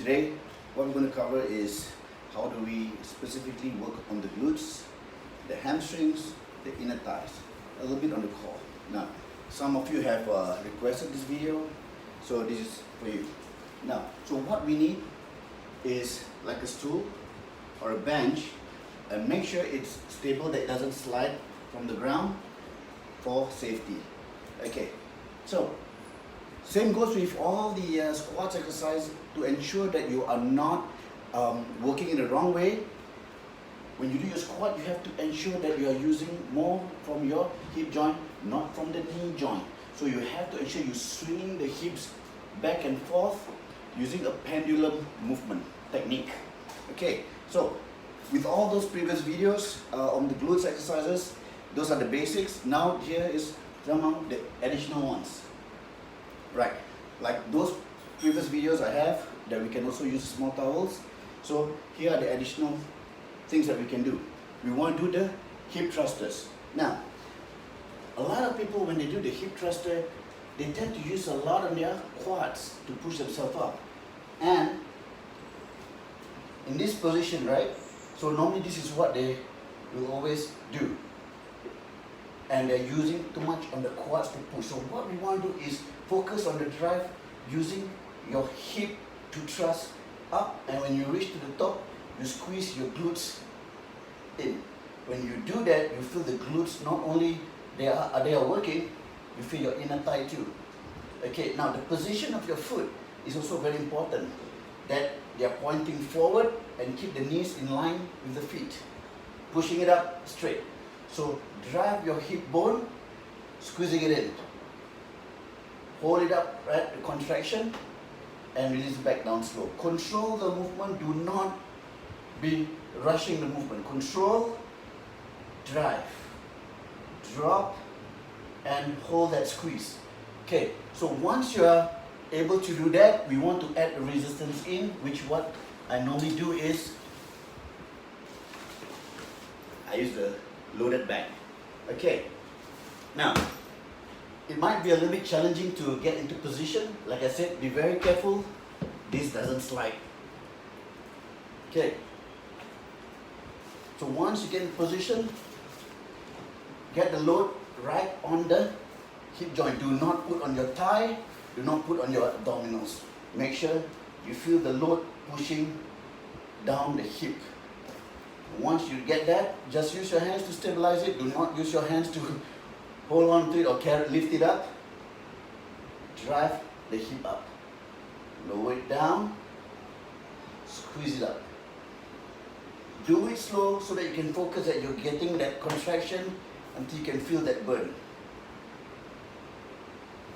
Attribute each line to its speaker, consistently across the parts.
Speaker 1: Today, what we're going to cover is how do we specifically work on the glutes, the hamstrings, the inner thighs, a little bit on the core. Now, some of you have requested this video, so this is for you. Now, so what we need is like a stool or a bench, and make sure it's stable, that it doesn't slide from the ground for safety. Okay, so same goes with all the squats exercise to ensure that you are not working in the wrong way. When you do your squat, you have to ensure that you are using more from your hip joint, not from the knee joint. So you have to ensure you're swinging the hips back and forth using a pendulum movement technique. Okay, so with all those previous videos on the glutes exercises, those are the basics. Now here is some of the additional ones. Right, like those previous videos I have that we can also use small towels. So here are the additional things that we can do. We want to do the hip thrusters. Now, a lot of people, when they do the hip thruster, they tend to use a lot on their quads to push themselves up. And in this position, right? So normally this is what they will always do. And they're using too much on the quads to push. So what we want to do is focus on the drive using your hip to thrust up, and when you reach to the top, you squeeze your glutes in. When you do that, you feel the glutes, not only they are working, you feel your inner thigh too. Okay, now the position of your foot is also very important, that they are pointing forward and keep the knees in line with the feet, pushing it up straight. So drive your hip bone, squeezing it in. Hold it up, right, the contraction, and release back down slow. Control the movement, do not be rushing the movement. Control, drive, drop, and hold that squeeze. Okay, so once you are able to do that, we want to add the resistance in, which what I normally do is, I use the loaded bag. Okay, now it might be a little bit challenging to get into position. Like I said, be very careful this doesn't slide. Okay, so once you get in position, get the load right on the hip joint. Do not put on your thigh, do not put on your abdominals. Make sure you feel the load pushing down the hip. Once you get that, just use your hands to stabilize it. Do not use your hands to hold on to it or lift it up. Drive the hip up. Lower it down. Squeeze it up. Do it slow so that you can focus that you're getting that contraction until you can feel that burn.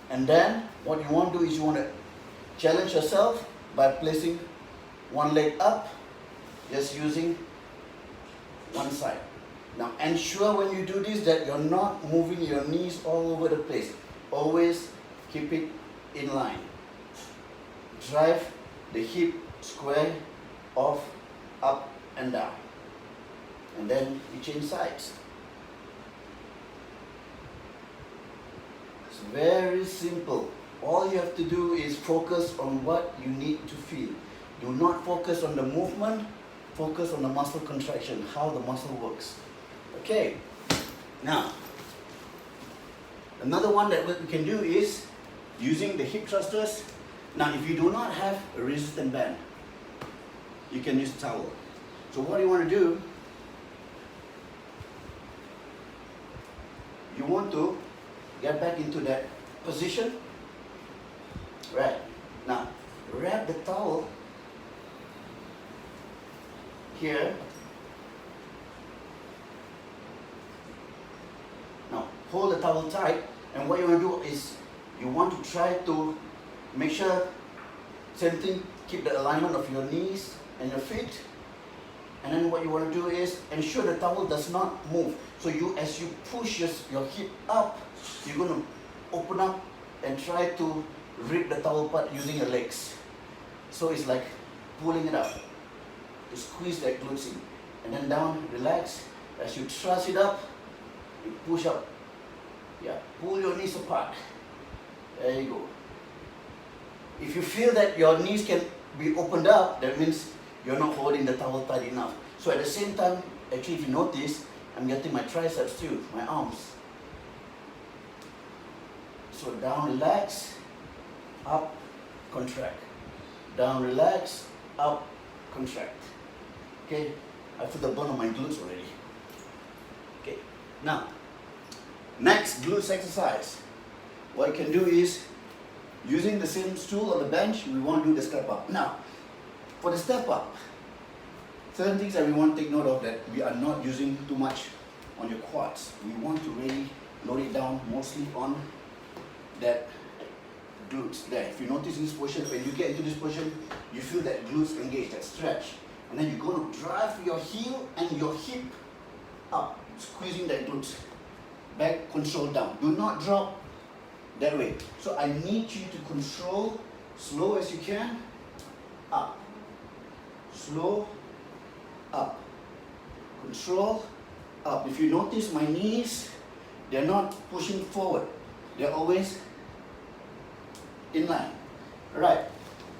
Speaker 1: And then what you want to do is you want to challenge yourself by placing one leg up, just using one side. Now ensure when you do this that you're not moving your knees all over the place. Always keep it in line. Drive the hip square off, up and down. And then you change sides. It's very simple. All you have to do is focus on what you need to feel. Do not focus on the movement. Focus on the muscle contraction, how the muscle works. Okay, now, another one that we can do is using the hip thrusters. Now, if you do not have a resistant band, you can use a towel. So what you want to do, you want to get back into that position. Right, now, wrap the towel here. Now hold the towel tight, and what you want to do is you want to try to make sure, same thing, keep the alignment of your knees and your feet. And then what you want to do is ensure the towel does not move. So as you push your hip up, you're going to open up and try to rip the towel apart using your legs. So it's like pulling it up to squeeze that glutes in, and then down, relax. As you thrust it up, you push up. Yeah, pull your knees apart. There you go. If you feel that your knees can be opened up, that means you're not holding the towel tight enough. So at the same time, actually if you notice, I'm getting my triceps too, my arms. So down, relax, up, contract. Down, relax, up, contract. Okay, I feel the burn on my glutes already. Okay, now, next glutes exercise. What you can do is, using the same stool on the bench, we want to do the step up. Now, for the step up, certain things that we want to take note of, that we are not using too much on your quads. We want to really load it down mostly on that glutes there. If you notice in this position, when you get into this position, you feel that glutes engage, that stretch. And then you're going to drive your heel and your hip up, squeezing that glutes. Back, control down. Do not drop that way. So I need you to control, slow as you can, up. Slow, up. Control, up. If you notice my knees, they're not pushing forward. They're always in line. Alright,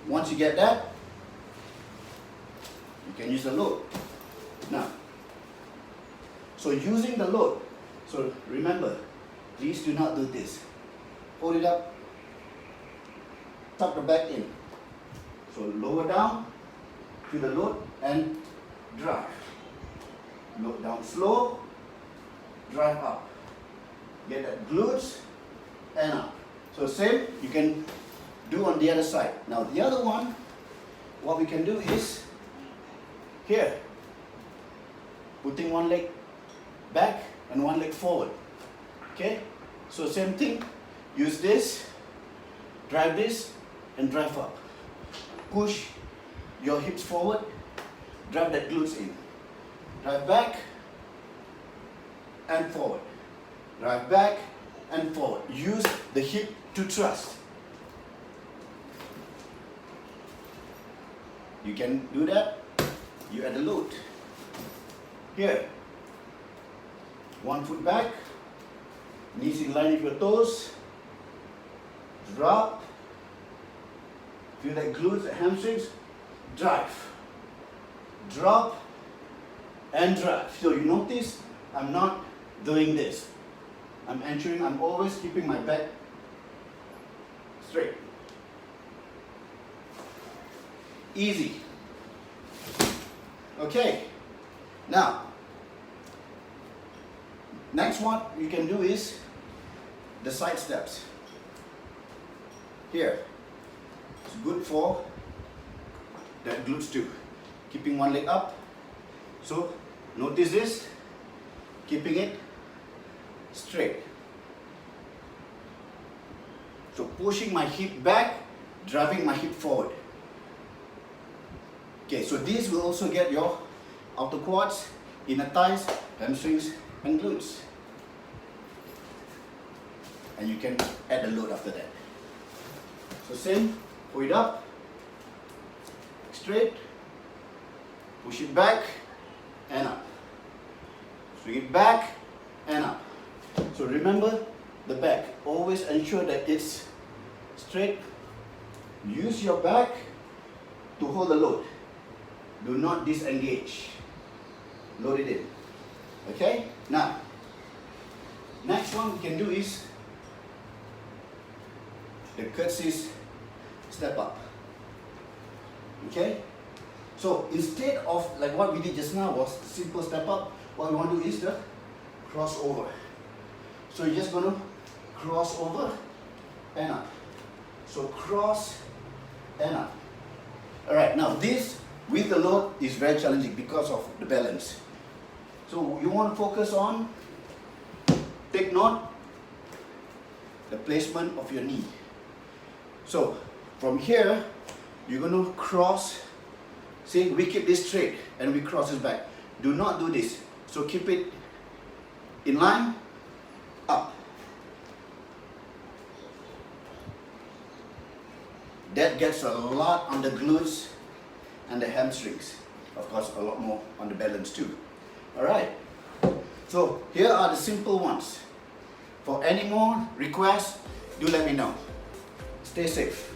Speaker 1: once you get that, you can use the load. Now, so using the load, so remember, please do not do this. Hold it up, tuck the back in. So lower down, feel the load and drive. Load down slow, drive up. Get that glutes and up. So same, you can do on the other side. Now the other one, what we can do is, here, putting one leg back and one leg forward. Okay, so same thing, use this, drive this and drive up. Push your hips forward, drive that glutes in. Drive back and forward. Drive back and forward. Use the hip to thrust. You can do that. You add the load. Here. One foot back. Knees in line with your toes. Drop. Feel that glutes, the hamstrings. Drive. Drop and drive. So you notice I'm not doing this. I'm ensuring I'm always keeping my back straight. Easy. Okay. Now, next one you can do is the side steps. Here. It's good for that glutes too. Keeping one leg up. So notice this. Keeping it straight. So pushing my hip back, driving my hip forward. Okay, so these will also get your outer quads, inner thighs, hamstrings and glutes. And you can add a load after that. So same, pull it up, straight, push it back and up. Swing it back and up. So remember the back. Always ensure that it's straight. Use your back to hold the load. Do not disengage. Load it in. Okay? Now, next one we can do is the curtsies step up. Okay? So instead of like what we did just now was simple step up, what we want to do is the crossover. So you're just going to cross over and up. So cross and up. Alright, now this with the load is very challenging because of the balance. So you want to focus on, take note, the placement of your knee. So from here, you're going to cross. See, we keep this straight and we cross it back. Do not do this. So keep it in line, up. That gets a lot on the glutes and the hamstrings. Of course, a lot more on the balance too. Alright. So here are the simple ones. For any more requests, do let me know. Stay safe.